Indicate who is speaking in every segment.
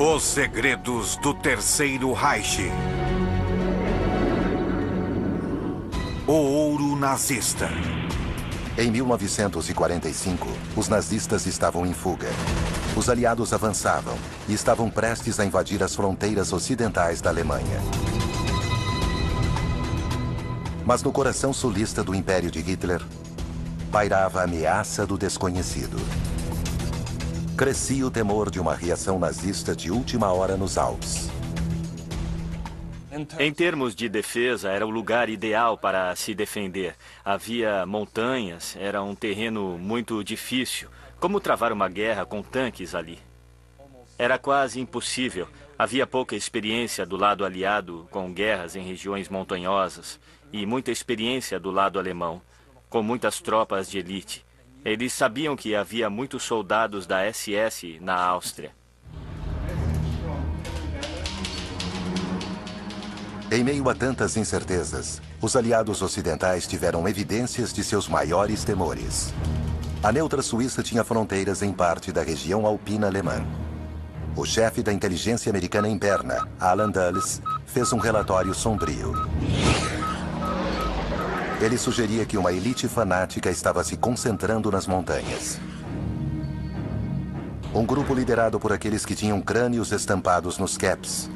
Speaker 1: Os segredos do Terceiro Reich. O ouro nazista.
Speaker 2: Em 1945, os nazistas estavam em fuga. Os aliados avançavam e estavam prestes a invadir as fronteiras ocidentais da Alemanha. Mas no coração sulista do Império de Hitler, pairava a ameaça do desconhecido. Crescia o temor de uma reação nazista de última hora nos Alpes.
Speaker 3: Em termos de defesa, era o lugar ideal para se defender. Havia montanhas, era um terreno muito difícil. Como travar uma guerra com tanques ali? Era quase impossível. Havia pouca experiência do lado aliado com guerras em regiões montanhosas e muita experiência do lado alemão, com muitas tropas de elite. Eles sabiam que havia muitos soldados da SS na Áustria.
Speaker 2: Em meio a tantas incertezas, os aliados ocidentais tiveram evidências de seus maiores temores. A neutra Suíça tinha fronteiras em parte da região alpina alemã. O chefe da inteligência americana interna, Alan Dulles, fez um relatório sombrio. Ele sugeria que uma elite fanática estava se concentrando nas montanhas. Um grupo liderado por aqueles que tinham crânios estampados nos caps.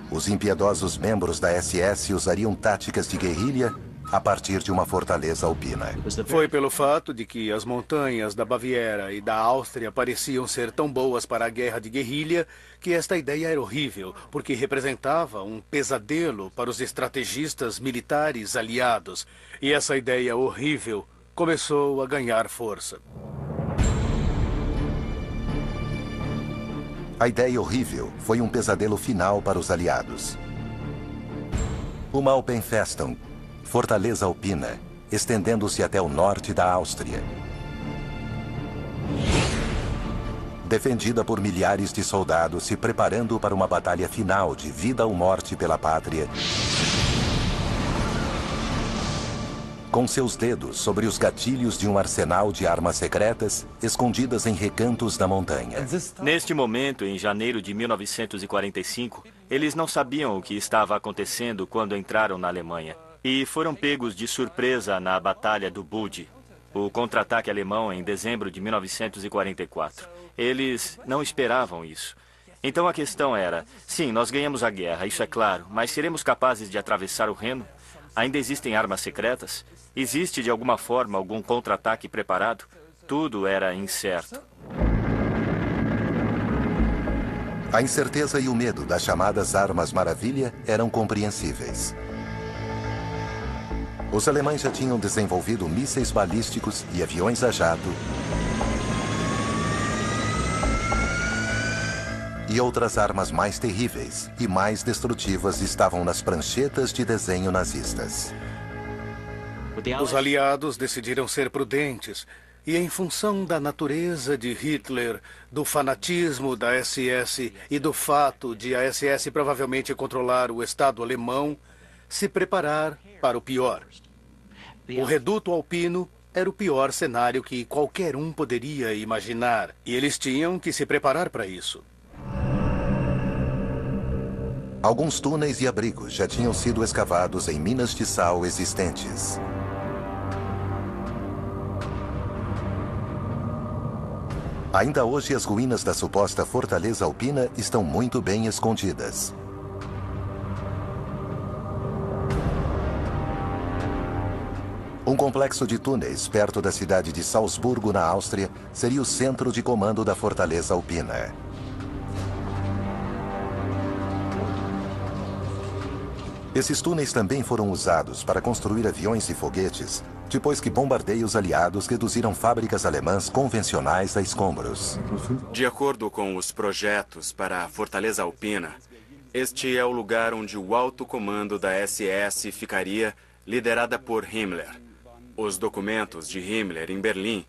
Speaker 2: Os impiedosos membros da SS usariam táticas de guerrilha a partir de uma fortaleza alpina.
Speaker 4: Foi pelo fato de que as montanhas da Baviera e da Áustria pareciam ser tão boas para a guerra de guerrilha que esta ideia era horrível, porque representava um pesadelo para os estrategistas militares aliados. E essa ideia horrível começou a ganhar força.
Speaker 2: A ideia horrível foi um pesadelo final para os aliados. Uma Alpenfestung, fortaleza alpina, estendendo-se até o norte da Áustria. Defendida por milhares de soldados se preparando para uma batalha final de vida ou morte pela pátria. Com seus dedos sobre os gatilhos de um arsenal de armas secretas escondidas em recantos da montanha.
Speaker 3: Neste momento, em janeiro de 1945, eles não sabiam o que estava acontecendo quando entraram na Alemanha. E foram pegos de surpresa na Batalha do Bulge, o contra-ataque alemão em dezembro de 1944. Eles não esperavam isso. Então a questão era, sim, nós ganhamos a guerra, isso é claro, mas seremos capazes de atravessar o Reno? Ainda existem armas secretas? Existe, de alguma forma, algum contra-ataque preparado? Tudo era incerto.
Speaker 2: A incerteza e o medo das chamadas armas maravilha eram compreensíveis. Os alemães já tinham desenvolvido mísseis balísticos e aviões a jato. E outras armas mais terríveis e mais destrutivas estavam nas pranchetas de desenho nazistas.
Speaker 4: Os aliados decidiram ser prudentes e, em função da natureza de Hitler, do fanatismo da SS e do fato de a SS provavelmente controlar o Estado alemão, se preparar para o pior. O reduto alpino era o pior cenário que qualquer um poderia imaginar, e eles tinham que se preparar para isso.
Speaker 2: Alguns túneis e abrigos já tinham sido escavados em minas de sal existentes. Ainda hoje, as ruínas da suposta fortaleza alpina estão muito bem escondidas. Um complexo de túneis perto da cidade de Salzburgo, na Áustria, seria o centro de comando da fortaleza alpina. Esses túneis também foram usados para construir aviões e foguetes, depois que bombardeios aliados reduziram fábricas alemãs convencionais a escombros.
Speaker 5: De acordo com os projetos para a Fortaleza Alpina, este é o lugar onde o alto comando da SS ficaria, liderada por Himmler. Os documentos de Himmler em Berlim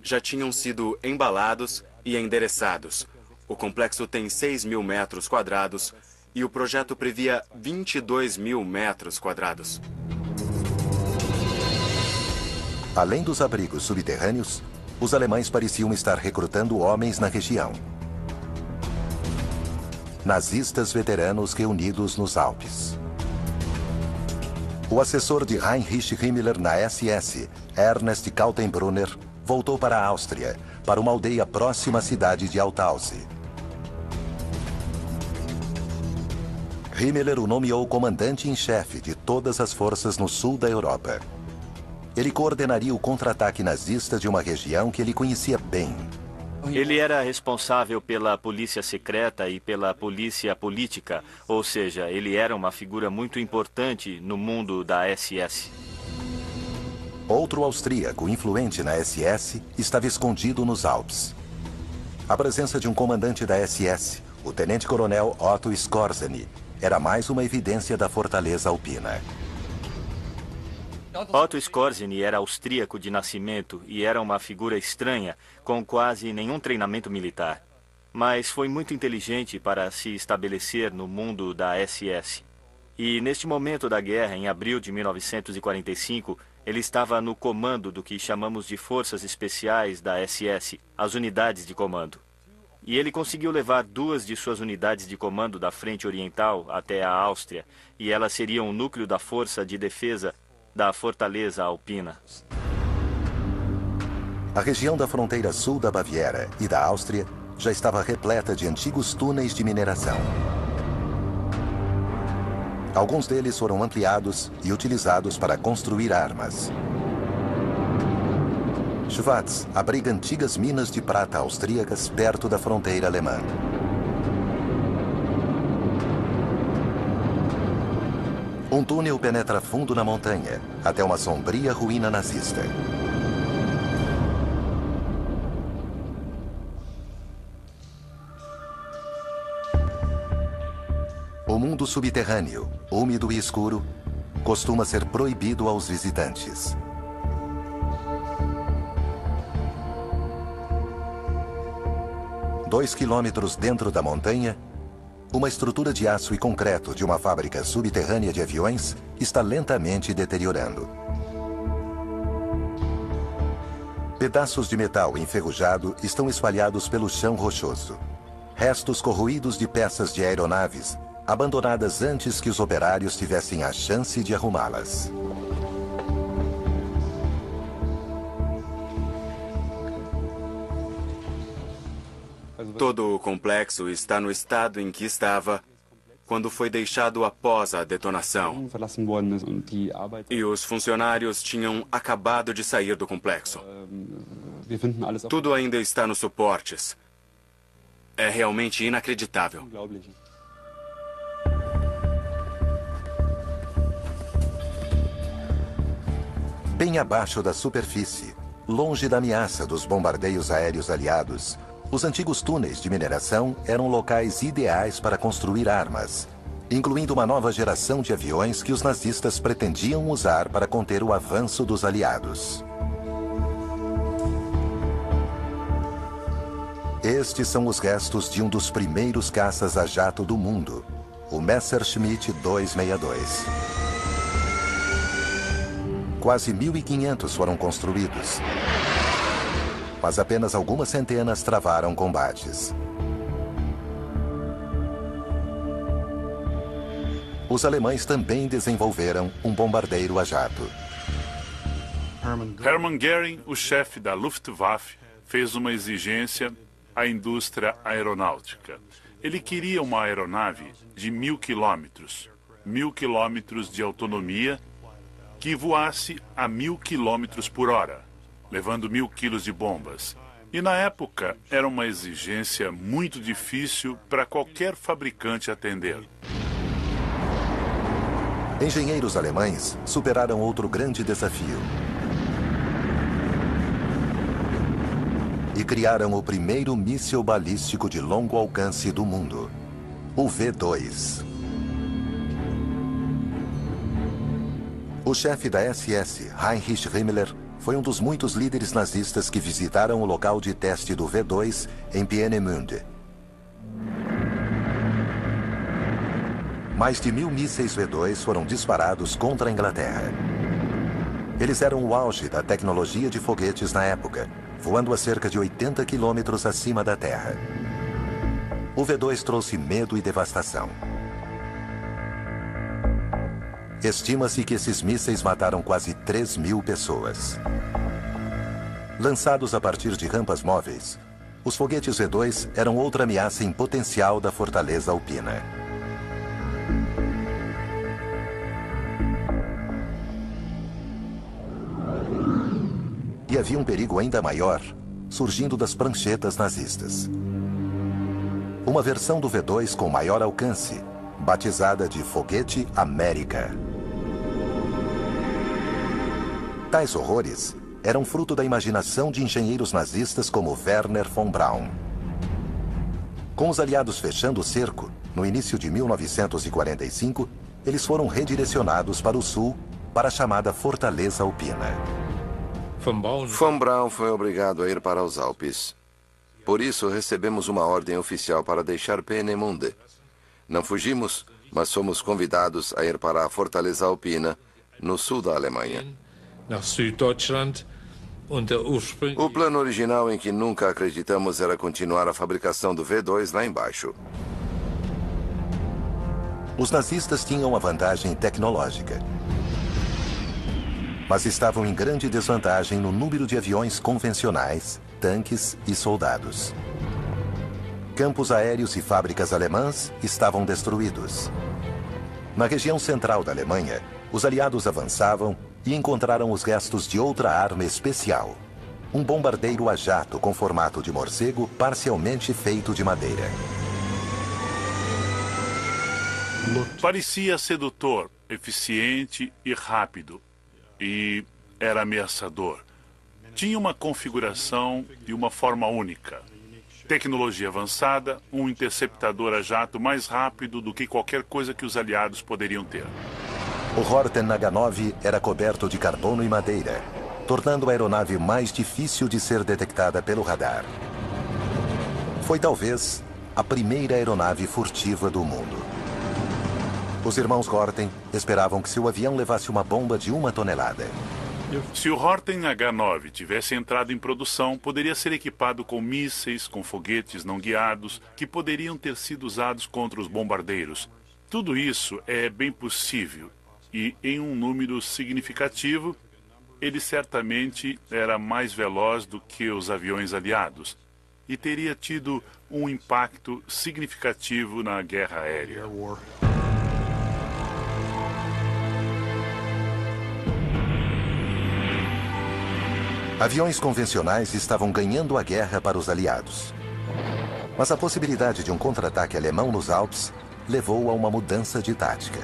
Speaker 5: já tinham sido embalados e endereçados. O complexo tem 6.000 metros quadrados e o projeto previa 22.000 metros quadrados.
Speaker 2: Além dos abrigos subterrâneos, os alemães pareciam estar recrutando homens na região. nazistas veteranos reunidos nos Alpes. O assessor de Heinrich Himmler na SS, Ernest Kaltenbrunner, voltou para a Áustria, para uma aldeia próxima à cidade de Altausse. Himmler o nomeou comandante em chefe de todas as forças no sul da Europa. Ele coordenaria o contra-ataque nazista de uma região que ele conhecia bem.
Speaker 3: Ele era responsável pela polícia secreta e pela polícia política, ou seja, ele era uma figura muito importante no mundo da SS.
Speaker 2: Outro austríaco influente na SS estava escondido nos Alpes. A presença de um comandante da SS, o tenente-coronel Otto Skorzeny, era mais uma evidência da fortaleza alpina.
Speaker 3: Otto Skorzeny era austríaco de nascimento e era uma figura estranha, com quase nenhum treinamento militar. Mas foi muito inteligente para se estabelecer no mundo da SS. E neste momento da guerra, em abril de 1945, ele estava no comando do que chamamos de Forças Especiais da SS, as unidades de comando. E ele conseguiu levar 2 de suas unidades de comando da Frente Oriental até a Áustria, e elas seriam o núcleo da Força de Defesa da Fortaleza Alpina.
Speaker 2: A região da fronteira sul da Baviera e da Áustria já estava repleta de antigos túneis de mineração. Alguns deles foram ampliados e utilizados para construir armas. Schwarz abriga antigas minas de prata austríacas perto da fronteira alemã. Um túnel penetra fundo na montanha, até uma sombria ruína nazista. O mundo subterrâneo, úmido e escuro, costuma ser proibido aos visitantes. Dois quilômetros dentro da montanha, uma estrutura de aço e concreto de uma fábrica subterrânea de aviões está lentamente deteriorando. Pedaços de metal enferrujado estão espalhados pelo chão rochoso. Restos corroídos de peças de aeronaves, abandonadas antes que os operários tivessem a chance de arrumá-las.
Speaker 5: Todo o complexo está no estado em que estava quando foi deixado após a detonação. E os funcionários tinham acabado de sair do complexo. Tudo ainda está nos suportes. É realmente inacreditável.
Speaker 2: Bem abaixo da superfície, longe da ameaça dos bombardeios aéreos aliados, os antigos túneis de mineração eram locais ideais para construir armas, incluindo uma nova geração de aviões que os nazistas pretendiam usar para conter o avanço dos aliados. Estes são os restos de um dos primeiros caças a jato do mundo, o Messerschmitt 262. Quase 1.500 foram construídos, mas apenas algumas centenas travaram combates. Os alemães também desenvolveram um bombardeiro a jato.
Speaker 6: Hermann Göring, o chefe da Luftwaffe, fez uma exigência à indústria aeronáutica. Ele queria uma aeronave de 1.000 quilômetros, 1.000 quilômetros de autonomia, que voasse a 1.000 quilômetros por hora, levando 1.000 quilos de bombas. E na época era uma exigência muito difícil para qualquer fabricante atender.
Speaker 2: Engenheiros alemães superaram outro grande desafio e criaram o primeiro míssil balístico de longo alcance do mundo, o V2. O chefe da SS, Heinrich Himmler, foi um dos muitos líderes nazistas que visitaram o local de teste do V2 em Peenemünde. Mais de 1.000 mísseis V2 foram disparados contra a Inglaterra. Eles eram o auge da tecnologia de foguetes na época, voando a cerca de 80 quilômetros acima da Terra. o V2 trouxe medo e devastação. Estima-se que esses mísseis mataram quase 3.000 pessoas. Lançados a partir de rampas móveis, os foguetes V2 eram outra ameaça em potencial da fortaleza alpina. E havia um perigo ainda maior, surgindo das pranchetas nazistas. Uma versão do V2 com maior alcance, batizada de Foguete América. Tais horrores eram fruto da imaginação de engenheiros nazistas como Werner von Braun. Com os aliados fechando o cerco, no início de 1945, eles foram redirecionados para o sul, para a chamada Fortaleza Alpina.
Speaker 7: Von Braun foi obrigado a ir para os Alpes. Por isso, recebemos uma ordem oficial para deixar Peenemünde. Não fugimos, mas fomos convidados a ir para a Fortaleza Alpina, no sul da Alemanha. O plano original, em que nunca acreditamos, era continuar a fabricação do V2 lá embaixo.
Speaker 2: Os nazistas tinham uma vantagem tecnológica, mas estavam em grande desvantagem no número de aviões convencionais, tanques e soldados. Campos aéreos e fábricas alemãs estavam destruídos. Na região central da Alemanha, os aliados avançavam e encontraram os restos de outra arma especial. Um bombardeiro a jato com formato de morcego parcialmente feito de madeira.
Speaker 6: Parecia sedutor, eficiente e rápido. E era ameaçador. Tinha uma configuração e uma forma única. Tecnologia avançada, um interceptador a jato mais rápido do que qualquer coisa que os aliados poderiam ter.
Speaker 2: O Horten H-9 era coberto de carbono e madeira, tornando a aeronave mais difícil de ser detectada pelo radar. Foi talvez a primeira aeronave furtiva do mundo. Os irmãos Horten esperavam que seu avião levasse uma bomba de 1 tonelada.
Speaker 6: Se o Horten H-9 tivesse entrado em produção, poderia ser equipado com mísseis, com foguetes não guiados, que poderiam ter sido usados contra os bombardeiros. Tudo isso é bem possível. E, em um número significativo, ele certamente era mais veloz do que os aviões aliados e teria tido um impacto significativo na guerra aérea.
Speaker 2: Aviões convencionais estavam ganhando a guerra para os aliados. Mas a possibilidade de um contra-ataque alemão nos Alpes levou a uma mudança de tática.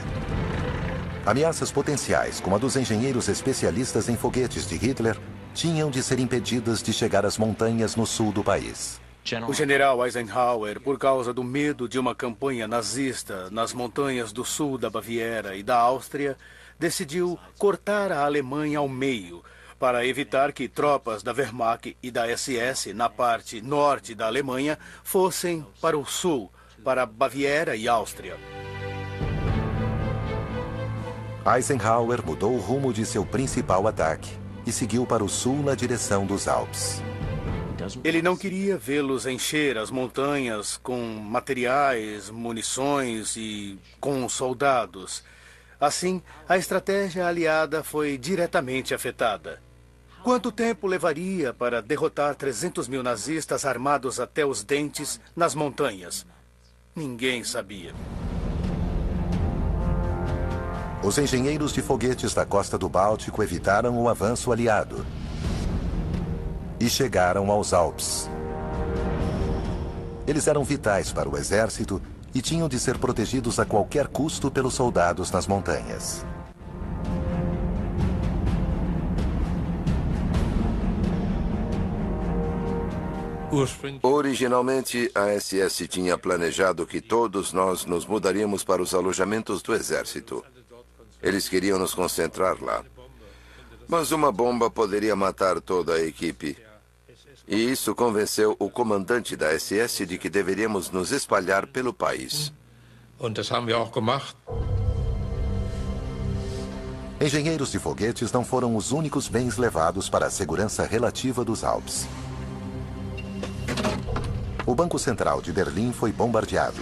Speaker 2: Ameaças potenciais, como a dos engenheiros especialistas em foguetes de Hitler, tinham de ser impedidas de chegar às montanhas no sul do país.
Speaker 4: O general Eisenhower, por causa do medo de uma campanha nazista nas montanhas do sul da Baviera e da Áustria, decidiu cortar a Alemanha ao meio, para evitar que tropas da Wehrmacht e da SS na parte norte da Alemanha fossem para o sul, para Baviera e Áustria.
Speaker 2: Eisenhower mudou o rumo de seu principal ataque e seguiu para o sul na direção dos Alpes.
Speaker 4: Ele não queria vê-los encher as montanhas com materiais, munições e com soldados. Assim, a estratégia aliada foi diretamente afetada. Quanto tempo levaria para derrotar 300.000 nazistas armados até os dentes nas montanhas? Ninguém sabia.
Speaker 2: Os engenheiros de foguetes da costa do Báltico evitaram o avanço aliado e chegaram aos Alpes. Eles eram vitais para o exército e tinham de ser protegidos a qualquer custo pelos soldados nas montanhas.
Speaker 7: Originalmente, a SS tinha planejado que todos nós nos mudaríamos para os alojamentos do exército. Eles queriam nos concentrar lá. Mas uma bomba poderia matar toda a equipe. E isso convenceu o comandante da SS de que deveríamos nos espalhar pelo país.
Speaker 2: Engenheiros de foguetes não foram os únicos bens levados para a segurança relativa dos Alpes. O Banco Central de Berlim foi bombardeado.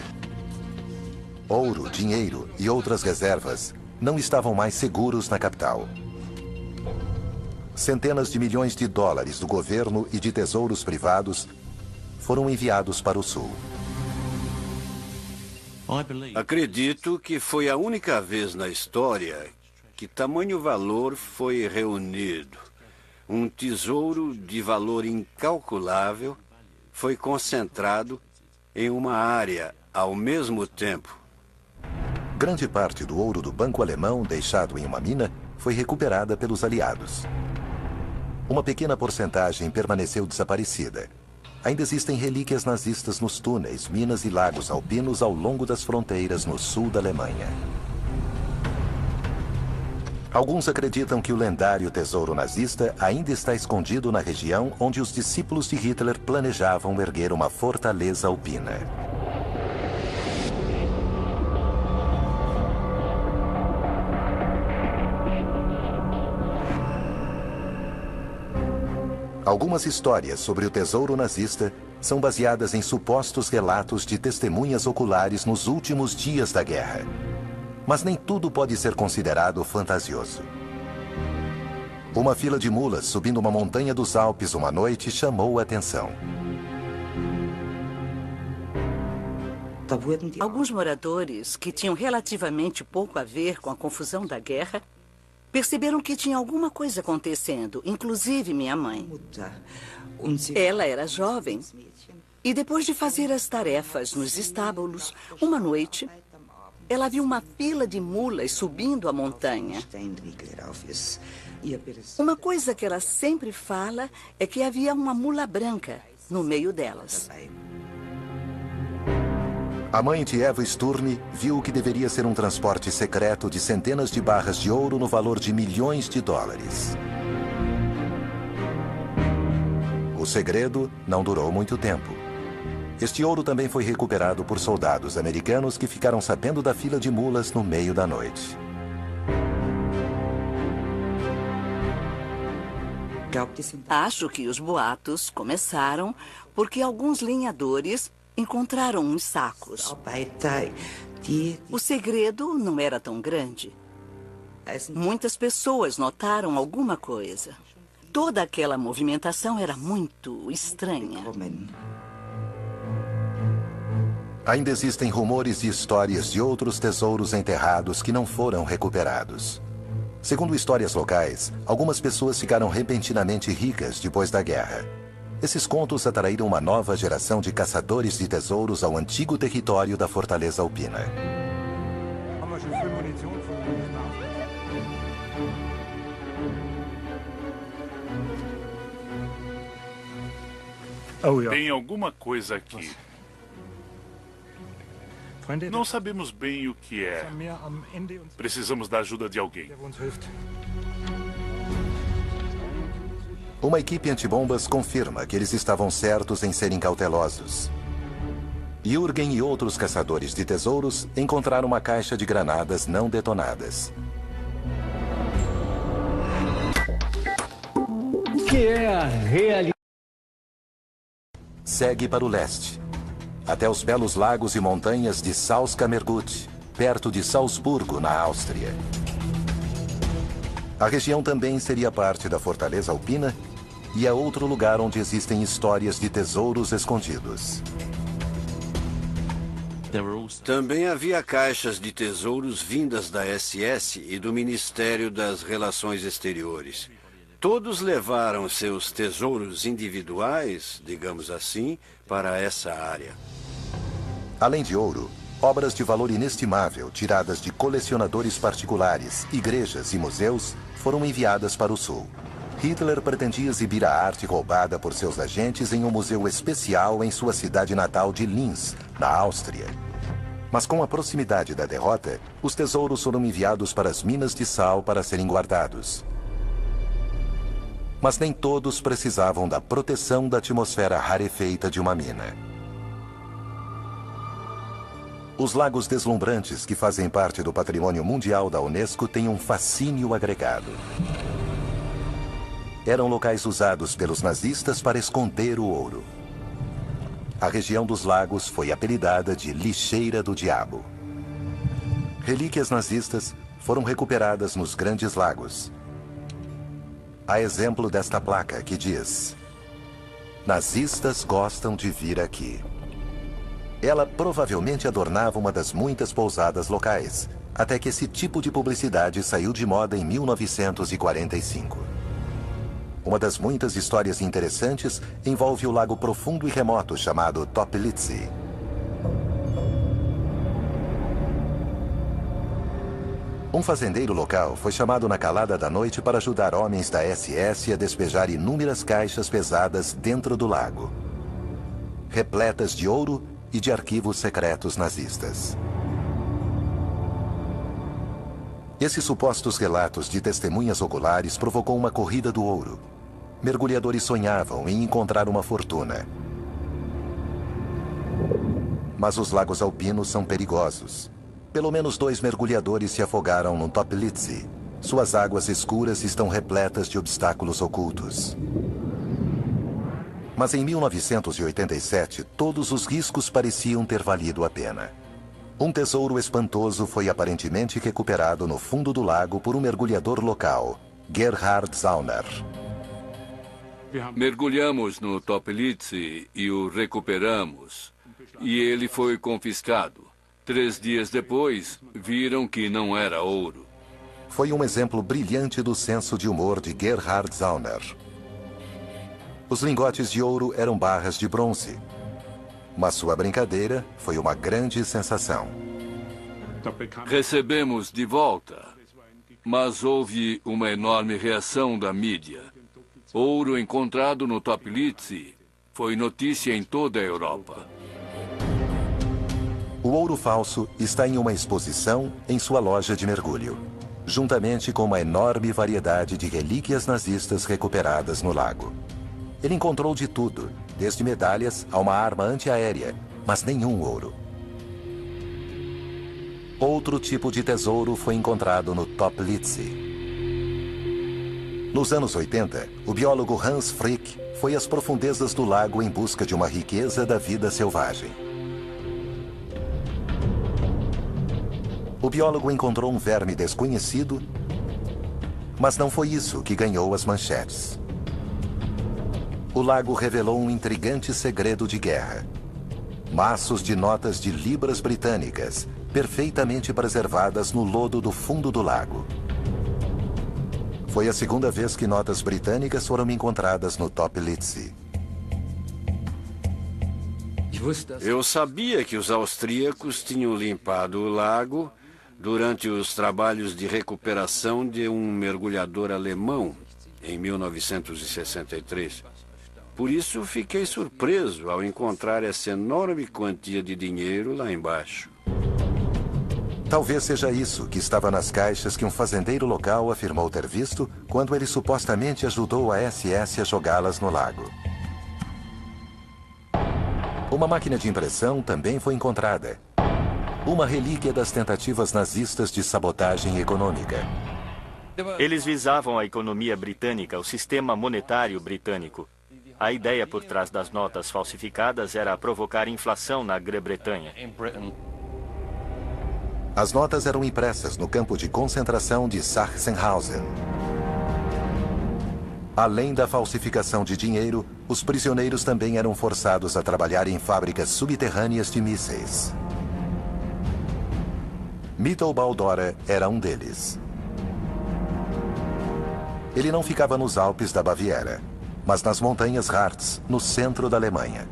Speaker 2: Ouro, dinheiro e outras reservas não estavam mais seguros na capital. Centenas de milhões de dólares do governo e de tesouros privados foram enviados para o sul.
Speaker 8: Acredito que foi a única vez na história que tamanho valor foi reunido. Um tesouro de valor incalculável foi concentrado em uma área ao mesmo tempo.
Speaker 2: Grande parte do ouro do Banco Alemão deixado em uma mina foi recuperada pelos aliados. Uma pequena porcentagem permaneceu desaparecida. Ainda existem relíquias nazistas nos túneis, minas e lagos alpinos ao longo das fronteiras no sul da Alemanha. Alguns acreditam que o lendário tesouro nazista ainda está escondido na região onde os discípulos de Hitler planejavam erguer uma fortaleza alpina. Algumas histórias sobre o tesouro nazista são baseadas em supostos relatos de testemunhas oculares nos últimos dias da guerra. Mas nem tudo pode ser considerado fantasioso. Uma fila de mulas subindo uma montanha dos Alpes uma noite chamou a atenção.
Speaker 9: Alguns moradores, que tinham relativamente pouco a ver com a confusão da guerra, perceberam que tinha alguma coisa acontecendo, inclusive minha mãe. Ela era jovem e depois de fazer as tarefas nos estábulos, uma noite, ela viu uma fila de mulas subindo a montanha. Uma coisa que ela sempre fala é que havia uma mula branca no meio delas.
Speaker 2: A mãe de Eva Sturme viu o que deveria ser um transporte secreto de centenas de barras de ouro no valor de milhões de dólares. O segredo não durou muito tempo. Este ouro também foi recuperado por soldados americanos que ficaram sabendo da fila de mulas no meio da noite.
Speaker 9: Acho que os boatos começaram porque alguns lenhadores encontraram uns sacos. O segredo não era tão grande. Muitas pessoas notaram alguma coisa. Toda aquela movimentação era muito estranha.
Speaker 2: Ainda existem rumores e histórias de outros tesouros enterrados que não foram recuperados. Segundo histórias locais, algumas pessoas ficaram repentinamente ricas depois da guerra. Esses contos atraíram uma nova geração de caçadores de tesouros ao antigo território da Fortaleza Alpina.
Speaker 6: Tem alguma coisa aqui. Não sabemos bem o que é. Precisamos da ajuda de alguém.
Speaker 2: Uma equipe antibombas confirma que eles estavam certos em serem cautelosos. Jürgen e outros caçadores de tesouros encontraram uma caixa de granadas não detonadas.
Speaker 10: O que é a realidade?
Speaker 2: Segue para o leste, até os belos lagos e montanhas de Salzkammergut, perto de Salzburgo, na Áustria. A região também seria parte da Fortaleza Alpina e é outro lugar onde existem histórias de tesouros escondidos.
Speaker 8: Também havia caixas de tesouros vindas da SS e do Ministério das Relações Exteriores. Todos levaram seus tesouros individuais, digamos assim, para essa área.
Speaker 2: Além de ouro, obras de valor inestimável tiradas de colecionadores particulares, igrejas e museus foram enviadas para o sul. Hitler pretendia exibir a arte roubada por seus agentes em um museu especial em sua cidade natal de Linz, na Áustria. Mas com a proximidade da derrota, os tesouros foram enviados para as minas de sal para serem guardados. Mas nem todos precisavam da proteção da atmosfera rarefeita de uma mina. Os lagos deslumbrantes que fazem parte do Patrimônio Mundial da Unesco têm um fascínio agregado. Eram locais usados pelos nazistas para esconder o ouro. a região dos lagos foi apelidada de Lixeira do Diabo. Relíquias nazistas foram recuperadas nos Grandes Lagos. Há exemplo desta placa que diz: "Nazistas gostam de vir aqui." Ela provavelmente adornava uma das muitas pousadas locais, até que esse tipo de publicidade saiu de moda em 1945. Uma das muitas histórias interessantes envolve o lago profundo e remoto chamado Toplitzky. Um fazendeiro local foi chamado na calada da noite para ajudar homens da SS a despejar inúmeras caixas pesadas dentro do lago, repletas de ouro e de arquivos secretos nazistas. Esses supostos relatos de testemunhas oculares provocou uma corrida do ouro. Mergulhadores sonhavam em encontrar uma fortuna. Mas os lagos alpinos são perigosos. Pelo menos 2 mergulhadores se afogaram no Toplitzky. Suas águas escuras estão repletas de obstáculos ocultos. Mas em 1987, todos os riscos pareciam ter valido a pena. Um tesouro espantoso foi aparentemente recuperado no fundo do lago por um mergulhador local, Gerhard Zauner.
Speaker 11: Mergulhamos no Toplitzky e o recuperamos. E ele foi confiscado. 3 dias depois, viram que não era ouro.
Speaker 2: Foi um exemplo brilhante do senso de humor de Gerhard Zauner. Os lingotes de ouro eram barras de bronze. Mas sua brincadeira foi uma grande sensação.
Speaker 11: Recebemos de volta, mas houve uma enorme reação da mídia. Ouro encontrado no Toplitzky foi notícia em toda a Europa.
Speaker 2: O ouro falso está em uma exposição em sua loja de mergulho, juntamente com uma enorme variedade de relíquias nazistas recuperadas no lago. Ele encontrou de tudo, desde medalhas a uma arma antiaérea, mas nenhum ouro. Outro tipo de tesouro foi encontrado no Toplitzky. Nos anos 80, o biólogo Hans Frick foi às profundezas do lago em busca de uma riqueza da vida selvagem. O biólogo encontrou um verme desconhecido, mas não foi isso que ganhou as manchetes. O lago revelou um intrigante segredo de guerra. Maços de notas de libras britânicas, perfeitamente preservadas no lodo do fundo do lago. Foi a segunda vez que notas britânicas foram encontradas no Toplitzky.
Speaker 8: Eu sabia que os austríacos tinham limpado o lago durante os trabalhos de recuperação de um mergulhador alemão em 1963. Por isso, fiquei surpreso ao encontrar essa enorme quantia de dinheiro lá embaixo.
Speaker 2: Talvez seja isso que estava nas caixas que um fazendeiro local afirmou ter visto quando ele supostamente ajudou a SS a jogá-las no lago. Uma máquina de impressão também foi encontrada. Uma relíquia das tentativas nazistas de sabotagem econômica.
Speaker 3: Eles visavam a economia britânica, o sistema monetário britânico. A ideia por trás das notas falsificadas era provocar inflação na Grã-Bretanha.
Speaker 2: As notas eram impressas no campo de concentração de Sachsenhausen. Além da falsificação de dinheiro, os prisioneiros também eram forçados a trabalhar em fábricas subterrâneas de mísseis. Mittelbau-Dora era um deles. Ele não ficava nos Alpes da Baviera, mas nas montanhas Harz, no centro da Alemanha.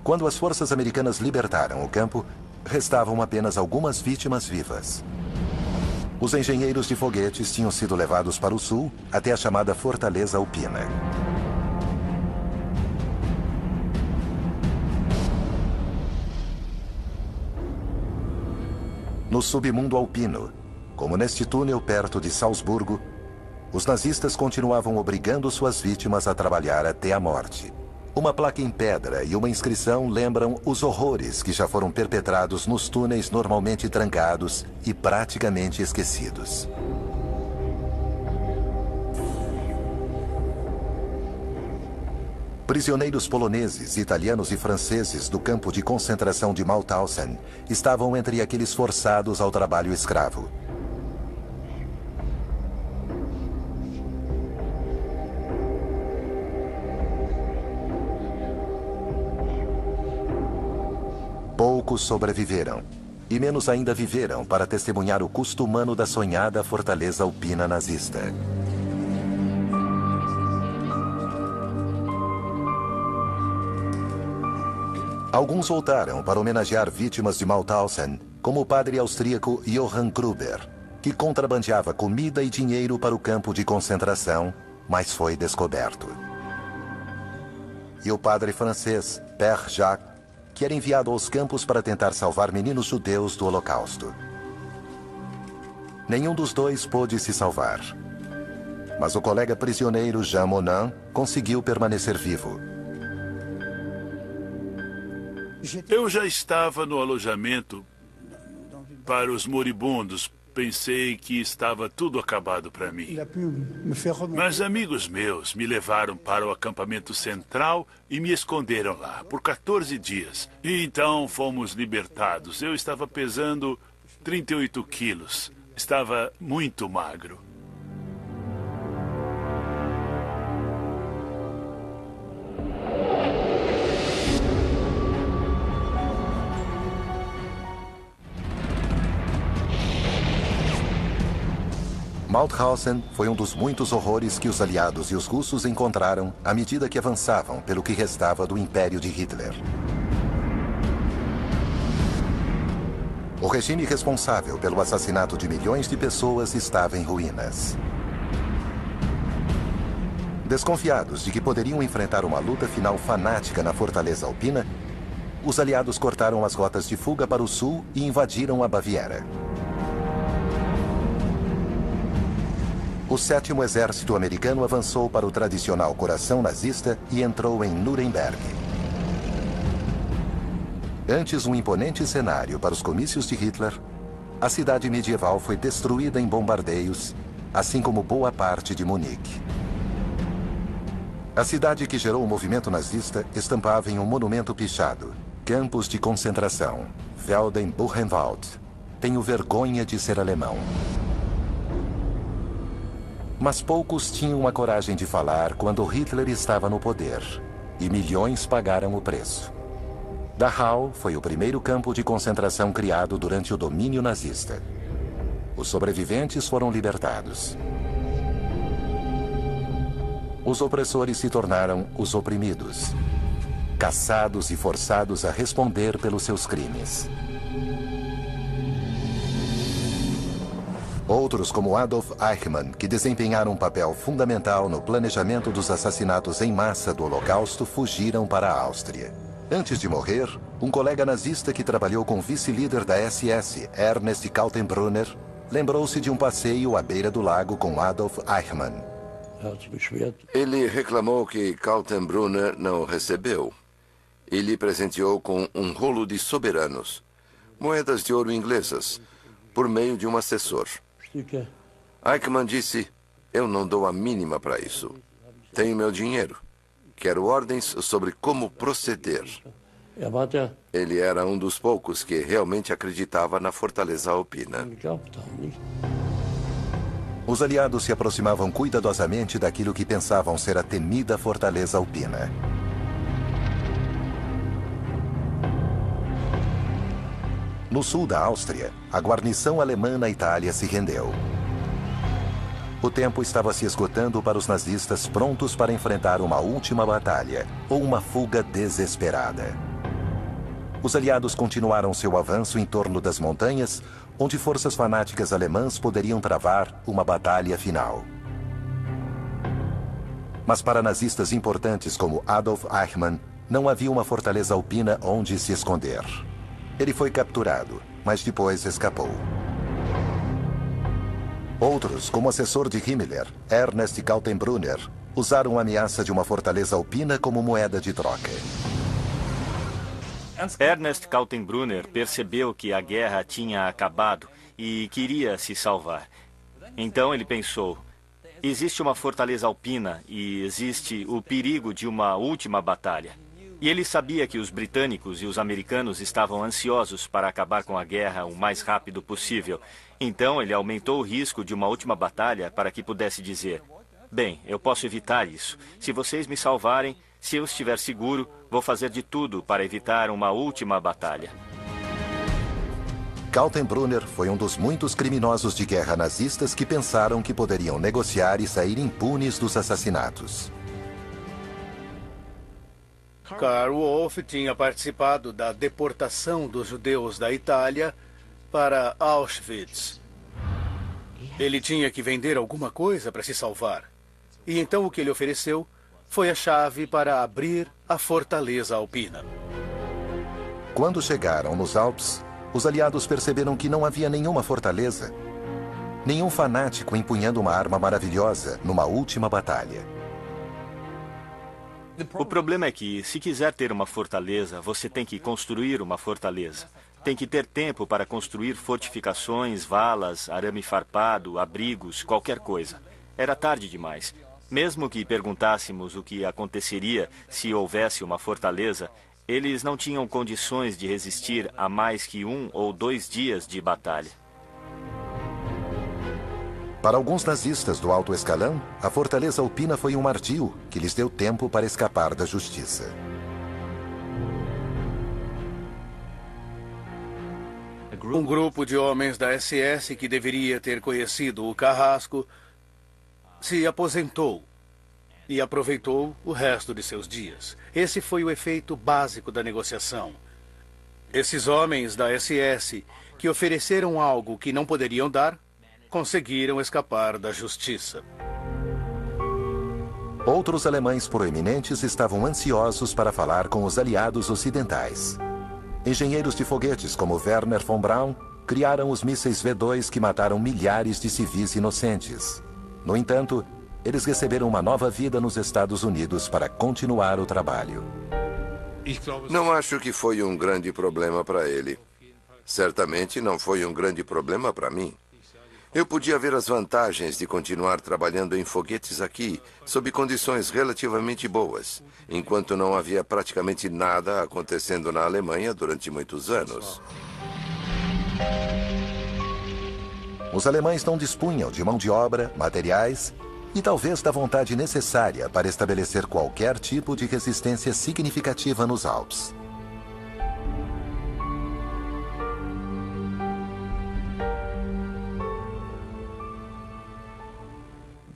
Speaker 2: Quando as forças americanas libertaram o campo, restavam apenas algumas vítimas vivas. Os engenheiros de foguetes tinham sido levados para o sul, até a chamada Fortaleza Alpina. No submundo alpino, como neste túnel perto de Salzburgo, os nazistas continuavam obrigando suas vítimas a trabalhar até a morte. Uma placa em pedra e uma inscrição lembram os horrores que já foram perpetrados nos túneis normalmente trancados e praticamente esquecidos. Prisioneiros poloneses, italianos e franceses do campo de concentração de Mauthausen estavam entre aqueles forçados ao trabalho escravo. Poucos sobreviveram, e menos ainda viveram para testemunhar o custo humano da sonhada fortaleza alpina nazista. Alguns voltaram para homenagear vítimas de Mauthausen, como o padre austríaco Johann Gruber, que contrabandeava comida e dinheiro para o campo de concentração, mas foi descoberto. E o padre francês Père Jacques, que era enviado aos campos para tentar salvar meninos judeus do Holocausto. Nenhum dos dois pôde se salvar. Mas o colega prisioneiro Jean Monnet conseguiu permanecer vivo.
Speaker 6: Eu já estava no alojamento para os moribundos. Pensei que estava tudo acabado para mim. Mas amigos meus me levaram para o acampamento central e me esconderam lá por 14 dias. E então fomos libertados. Eu estava pesando 38 quilos. Estava muito magro.
Speaker 2: Mauthausen foi um dos muitos horrores que os aliados e os russos encontraram à medida que avançavam pelo que restava do Império de Hitler. O regime responsável pelo assassinato de milhões de pessoas estava em ruínas. Desconfiados de que poderiam enfrentar uma luta final fanática na Fortaleza Alpina, os aliados cortaram as rotas de fuga para o sul e invadiram a Baviera. O 7º Exército Americano avançou para o tradicional coração nazista e entrou em Nuremberg. Antes um imponente cenário para os comícios de Hitler, a cidade medieval foi destruída em bombardeios, assim como boa parte de Munique. A cidade que gerou o movimento nazista estampava em um monumento pichado: Campos de concentração, Felden-Buchenwald. Tenho vergonha de ser alemão. Mas poucos tinham a coragem de falar quando Hitler estava no poder, e milhões pagaram o preço. Dachau foi o primeiro campo de concentração criado durante o domínio nazista. Os sobreviventes foram libertados. Os opressores se tornaram os oprimidos, caçados e forçados a responder pelos seus crimes. Outros, como Adolf Eichmann, que desempenharam um papel fundamental no planejamento dos assassinatos em massa do Holocausto, fugiram para a Áustria. Antes de morrer, um colega nazista que trabalhou com o vice-líder da SS, Ernest Kaltenbrunner, lembrou-se de um passeio à beira do lago com Adolf Eichmann.
Speaker 7: Ele reclamou que Kaltenbrunner não recebeu. Ele presenteou com um rolo de soberanos, moedas de ouro inglesas, por meio de um assessor. Eichmann disse: eu não dou a mínima para isso. Tenho meu dinheiro. Quero ordens sobre como proceder. Ele era um dos poucos que realmente acreditava na Fortaleza Alpina.
Speaker 2: Os aliados se aproximavam cuidadosamente daquilo que pensavam ser a temida Fortaleza Alpina. No sul da Áustria, a guarnição alemã na Itália se rendeu. O tempo estava se esgotando para os nazistas prontos para enfrentar uma última batalha ou uma fuga desesperada. Os aliados continuaram seu avanço em torno das montanhas, onde forças fanáticas alemãs poderiam travar uma batalha final. Mas para nazistas importantes como Adolf Eichmann, não havia uma fortaleza alpina onde se esconder. Ele foi capturado, mas depois escapou. Outros, como o assessor de Himmler, Ernest Kaltenbrunner, usaram a ameaça de uma fortaleza alpina como moeda de troca.
Speaker 3: Ernest Kaltenbrunner percebeu que a guerra tinha acabado e queria se salvar. Então ele pensou: Existe uma fortaleza alpina e existe o perigo de uma última batalha. E ele sabia que os britânicos e os americanos estavam ansiosos para acabar com a guerra o mais rápido possível. Então, ele aumentou o risco de uma última batalha para que pudesse dizer: bem, eu posso evitar isso. Se vocês me salvarem, se eu estiver seguro, vou fazer de tudo para evitar uma última batalha.
Speaker 2: Kaltenbrunner foi um dos muitos criminosos de guerra nazistas que pensaram que poderiam negociar e sair impunes dos assassinatos.
Speaker 4: Karl Wolff tinha participado da deportação dos judeus da Itália para Auschwitz. Ele tinha que vender alguma coisa para se salvar. E então o que ele ofereceu foi a chave para abrir a fortaleza alpina.
Speaker 2: Quando chegaram nos Alpes, os aliados perceberam que não havia nenhuma fortaleza. Nenhum fanático empunhando uma arma maravilhosa numa última batalha.
Speaker 3: O problema é que, se quiser ter uma fortaleza, você tem que construir uma fortaleza. Tem que ter tempo para construir fortificações, valas, arame farpado, abrigos, qualquer coisa. Era tarde demais. Mesmo que perguntássemos o que aconteceria se houvesse uma fortaleza, eles não tinham condições de resistir a mais que 1 ou 2 dias de batalha.
Speaker 2: Para alguns nazistas do alto escalão, a fortaleza alpina foi um ardil que lhes deu tempo para escapar da justiça.
Speaker 4: Um grupo de homens da SS que deveria ter conhecido o Carrasco se aposentou e aproveitou o resto de seus dias. Esse foi o efeito básico da negociação. Esses homens da SS que ofereceram algo que não poderiam dar, conseguiram escapar da justiça.
Speaker 2: Outros alemães proeminentes estavam ansiosos para falar com os aliados ocidentais. Engenheiros de foguetes como Werner von Braun criaram os mísseis V2 que mataram milhares de civis inocentes. No entanto, eles receberam uma nova vida nos Estados Unidos para continuar o trabalho.
Speaker 7: Não acho que foi um grande problema para ele. Certamente não foi um grande problema para mim. Eu podia ver as vantagens de continuar trabalhando em foguetes aqui, sob condições relativamente boas, enquanto não havia praticamente nada acontecendo na Alemanha durante muitos anos.
Speaker 2: Os alemães não dispunham de mão de obra, materiais e talvez da vontade necessária para estabelecer qualquer tipo de resistência significativa nos Alpes.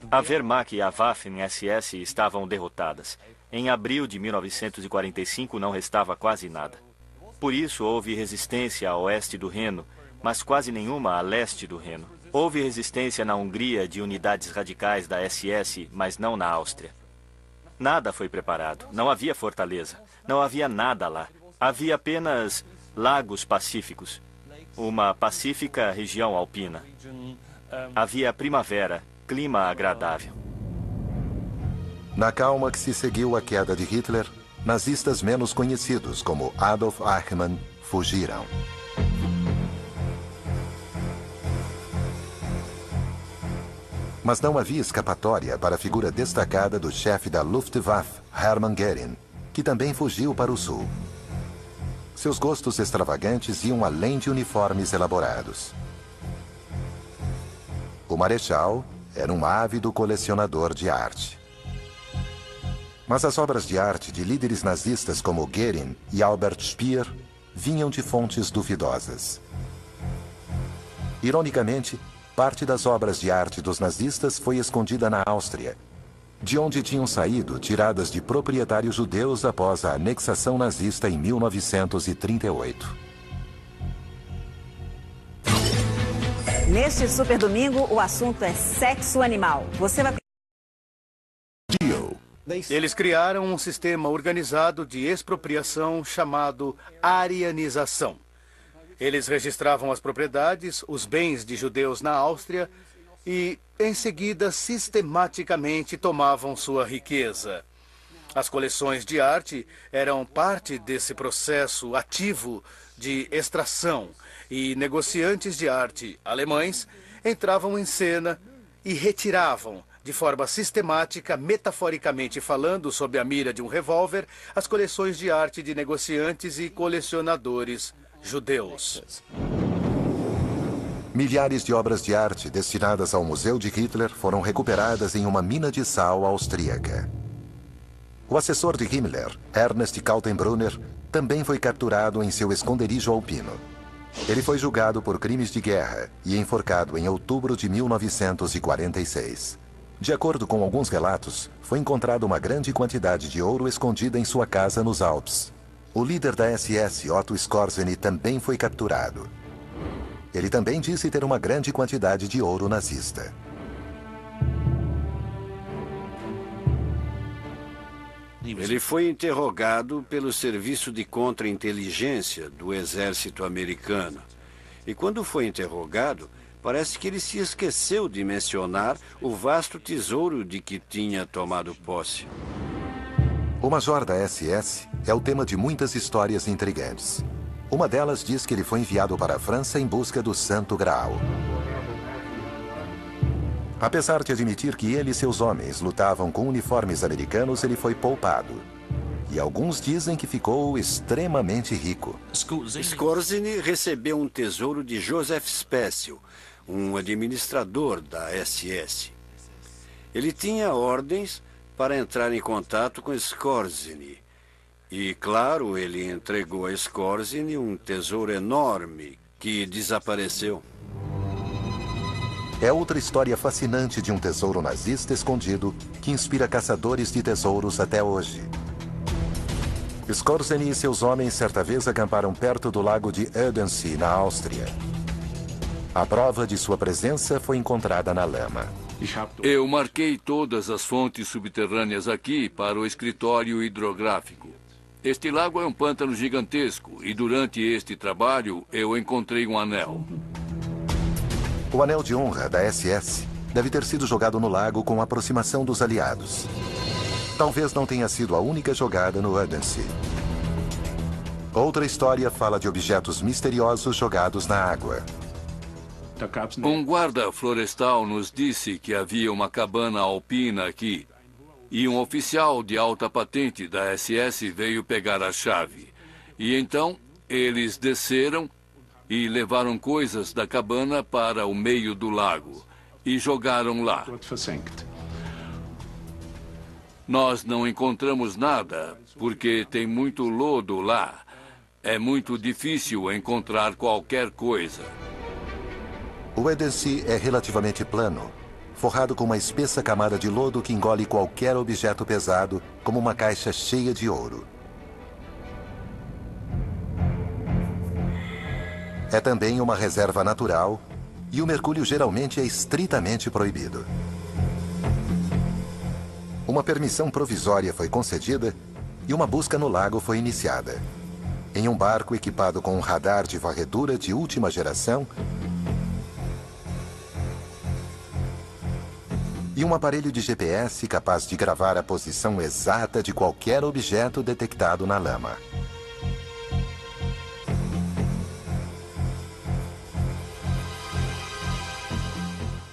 Speaker 3: A Wehrmacht e a Waffen-SS estavam derrotadas. Em abril de 1945 não restava quase nada. Por isso houve resistência a oeste do Reno, mas quase nenhuma a leste do Reno. Houve resistência na Hungria de unidades radicais da SS, mas não na Áustria. Nada foi preparado. Não havia fortaleza. Não havia nada lá. Havia apenas lagos pacíficos. Uma pacífica região alpina. Havia primavera, clima agradável.
Speaker 2: Na calma que se seguiu à queda de Hitler, nazistas menos conhecidos como Adolf Eichmann fugiram. Mas não havia escapatória para a figura destacada do chefe da Luftwaffe, Hermann Göring, que também fugiu para o sul. Seus gostos extravagantes iam além de uniformes elaborados. O marechal era um ávido colecionador de arte. Mas as obras de arte de líderes nazistas como Göring e Albert Speer vinham de fontes duvidosas. Ironicamente, parte das obras de arte dos nazistas foi escondida na Áustria, de onde tinham saído tiradas de proprietários judeus após a anexação nazista em 1938.
Speaker 12: Neste Super Domingo, o assunto é sexo animal. Você vai...
Speaker 4: Eles criaram um sistema organizado de expropriação chamado arianização. Eles registravam as propriedades, os bens de judeus na Áustria e, em seguida, sistematicamente tomavam sua riqueza. As coleções de arte eram parte desse processo ativo de extração e negociantes de arte alemães entravam em cena e retiravam de forma sistemática, metaforicamente falando, sob a mira de um revólver, as coleções de arte de negociantes e colecionadores judeus.
Speaker 2: Milhares de obras de arte destinadas ao Museu de Hitler foram recuperadas em uma mina de sal austríaca. O assessor de Himmler, Ernest Kaltenbrunner, também foi capturado em seu esconderijo alpino. Ele foi julgado por crimes de guerra e enforcado em outubro de 1946. De acordo com alguns relatos, foi encontrada uma grande quantidade de ouro escondida em sua casa nos Alpes. O líder da SS, Otto Skorzeny, também foi capturado. Ele também disse ter uma grande quantidade de ouro nazista.
Speaker 8: Ele foi interrogado pelo Serviço de Contra-Inteligência do Exército Americano. E quando foi interrogado, parece que ele se esqueceu de mencionar o vasto tesouro de que tinha tomado posse.
Speaker 2: O major da SS é o tema de muitas histórias intrigantes. Uma delas diz que ele foi enviado para a França em busca do Santo Graal. Apesar de admitir que ele e seus homens lutavam com uniformes americanos, ele foi poupado. E alguns dizem que ficou extremamente rico.
Speaker 8: Skorzeny recebeu um tesouro de Joseph Spessel, um administrador da SS. Ele tinha ordens para entrar em contato com Skorzeny. E, claro, ele entregou a Skorzeny um tesouro enorme que desapareceu.
Speaker 2: É outra história fascinante de um tesouro nazista escondido que inspira caçadores de tesouros até hoje. Skorzeny e seus homens certa vez acamparam perto do lago de Ödensee, na Áustria. A prova de sua presença foi encontrada na lama.
Speaker 11: Eu marquei todas as fontes subterrâneas aqui para o escritório hidrográfico. Este lago é um pântano gigantesco e durante este trabalho eu encontrei um anel.
Speaker 2: O anel de honra da SS deve ter sido jogado no lago com a aproximação dos aliados. Talvez não tenha sido a única jogada no Ödensee. Outra história fala de objetos misteriosos jogados na água.
Speaker 11: Um guarda florestal nos disse que havia uma cabana alpina aqui. E um oficial de alta patente da SS veio pegar a chave. E então eles desceram e levaram coisas da cabana para o meio do lago e jogaram lá. Nós não encontramos nada porque tem muito lodo lá. É muito difícil encontrar qualquer coisa.
Speaker 2: O Ödensee é relativamente plano, forrado com uma espessa camada de lodo que engole qualquer objeto pesado, como uma caixa cheia de ouro. É também uma reserva natural e o mergulho geralmente é estritamente proibido. Uma permissão provisória foi concedida e uma busca no lago foi iniciada. Em um barco equipado com um radar de varredura de última geração e um aparelho de GPS capaz de gravar a posição exata de qualquer objeto detectado na lama.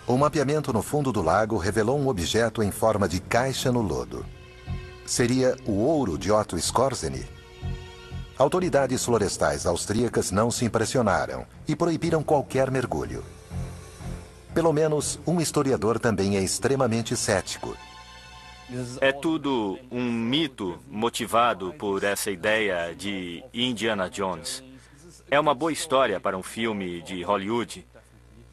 Speaker 2: O mapeamento no fundo do lago revelou um objeto em forma de caixa no lodo. Seria o ouro de Otto Skorzeny? Autoridades florestais austríacas não se impressionaram e proibiram qualquer mergulho. Pelo menos um historiador também é extremamente cético.
Speaker 3: É tudo um mito motivado por essa ideia de Indiana Jones. É uma boa história para um filme de Hollywood,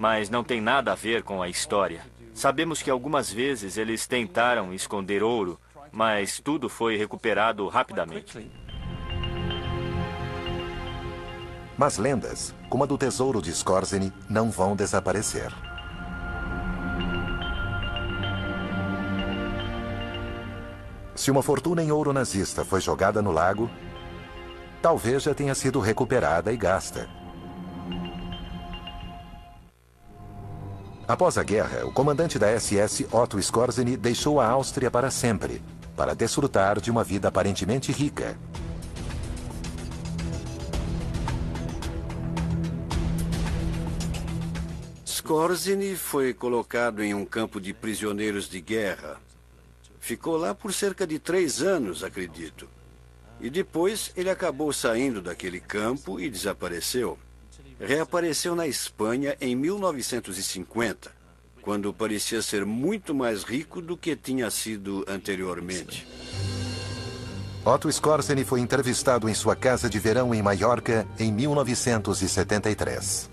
Speaker 3: mas não tem nada a ver com a história. Sabemos que algumas vezes eles tentaram esconder ouro, mas tudo foi recuperado rapidamente.
Speaker 2: Mas lendas, como a do tesouro de Skorzeny, não vão desaparecer. Se uma fortuna em ouro nazista foi jogada no lago, talvez já tenha sido recuperada e gasta. Após a guerra, o comandante da SS, Otto Skorzeny, deixou a Áustria para sempre, para desfrutar de uma vida aparentemente rica.
Speaker 8: Skorzeny foi colocado em um campo de prisioneiros de guerra. Ficou lá por cerca de 3 anos, acredito. E depois ele acabou saindo daquele campo e desapareceu. Reapareceu na Espanha em 1950, quando parecia ser muito mais rico do que tinha sido anteriormente.
Speaker 2: Otto Skorzeny foi entrevistado em sua casa de verão em Maiorca em 1973.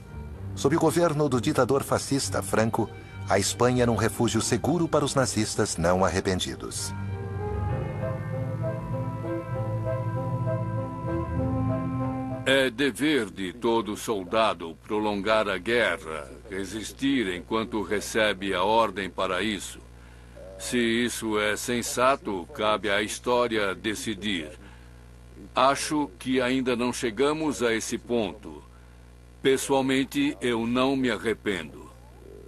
Speaker 2: Sob o governo do ditador fascista Franco, a Espanha era um refúgio seguro para os nazistas não arrependidos.
Speaker 11: É dever de todo soldado prolongar a guerra, resistir enquanto recebe a ordem para isso. Se isso é sensato, cabe à história decidir. Acho que ainda não chegamos a esse ponto. Pessoalmente, eu não me arrependo.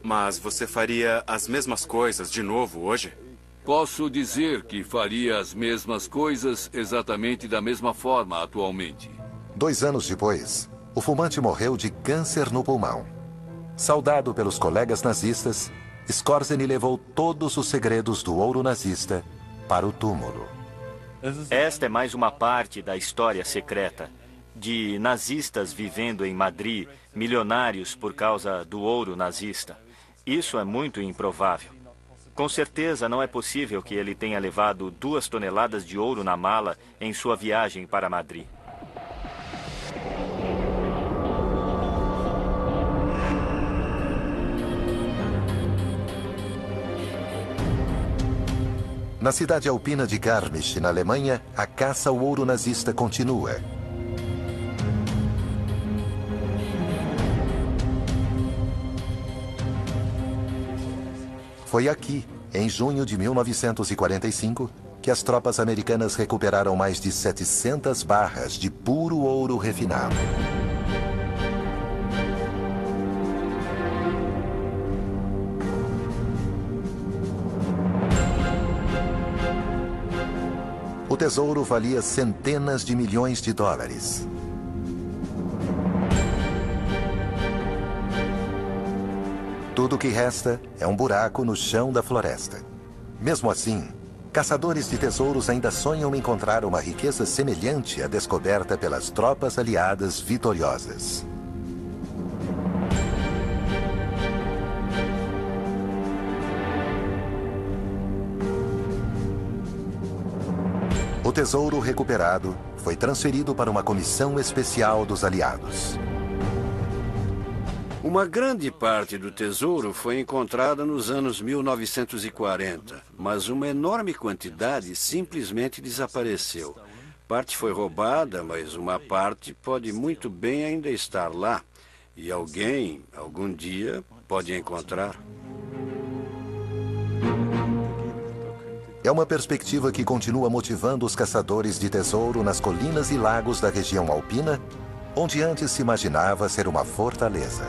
Speaker 5: Mas você faria as mesmas coisas de novo hoje?
Speaker 11: Posso dizer que faria as mesmas coisas exatamente da mesma forma atualmente.
Speaker 2: 2 anos depois, o fumante morreu de câncer no pulmão. Saudado pelos colegas nazistas, Skorzeny levou todos os segredos do ouro nazista para o túmulo.
Speaker 3: Esta é mais uma parte da história secreta de nazistas vivendo em Madrid, milionários por causa do ouro nazista. Isso é muito improvável. Com certeza não é possível que ele tenha levado 2 toneladas de ouro na mala em sua viagem para Madrid.
Speaker 2: Na cidade alpina de Garmisch, na Alemanha, a caça ao ouro nazista continua. Foi aqui, em junho de 1945, que as tropas americanas recuperaram mais de 700 barras de puro ouro refinado. O tesouro valia centenas de milhões de dólares. Tudo o que resta é um buraco no chão da floresta. Mesmo assim, caçadores de tesouros ainda sonham em encontrar uma riqueza semelhante à descoberta pelas tropas aliadas vitoriosas. O tesouro recuperado foi transferido para uma comissão especial dos aliados.
Speaker 8: Uma grande parte do tesouro foi encontrada nos anos 1940, mas uma enorme quantidade simplesmente desapareceu. Parte foi roubada, mas uma parte pode muito bem ainda estar lá. E alguém, algum dia, pode encontrar.
Speaker 2: É uma perspectiva que continua motivando os caçadores de tesouro nas colinas e lagos da região alpina, onde antes se imaginava ser uma fortaleza.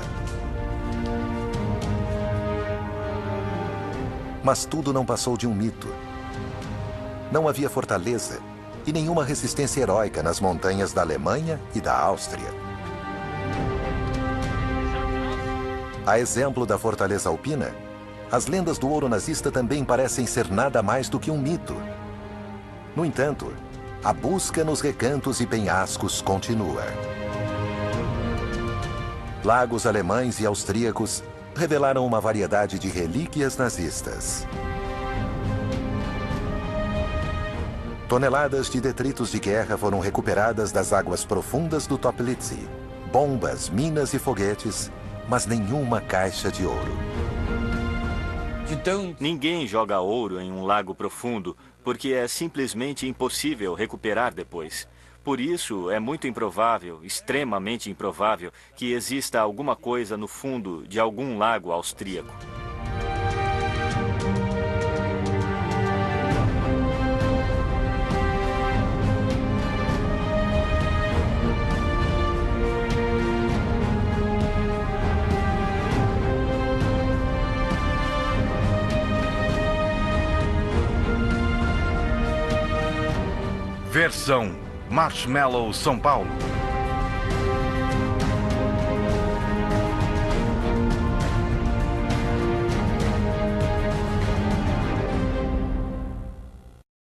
Speaker 2: Mas tudo não passou de um mito. Não havia fortaleza e nenhuma resistência heróica nas montanhas da Alemanha e da Áustria. A exemplo da fortaleza alpina, as lendas do ouro nazista também parecem ser nada mais do que um mito. No entanto, a busca nos recantos e penhascos continua. Lagos alemães e austríacos revelaram uma variedade de relíquias nazistas. Toneladas de detritos de guerra foram recuperadas das águas profundas do Toplitzky. Bombas, minas e foguetes, mas nenhuma caixa de ouro.
Speaker 3: Ninguém joga ouro em um lago profundo, porque é simplesmente impossível recuperar depois. Por isso, é muito improvável, extremamente improvável, que exista alguma coisa no fundo de algum lago austríaco.
Speaker 1: Versão Marshmallow São Paulo.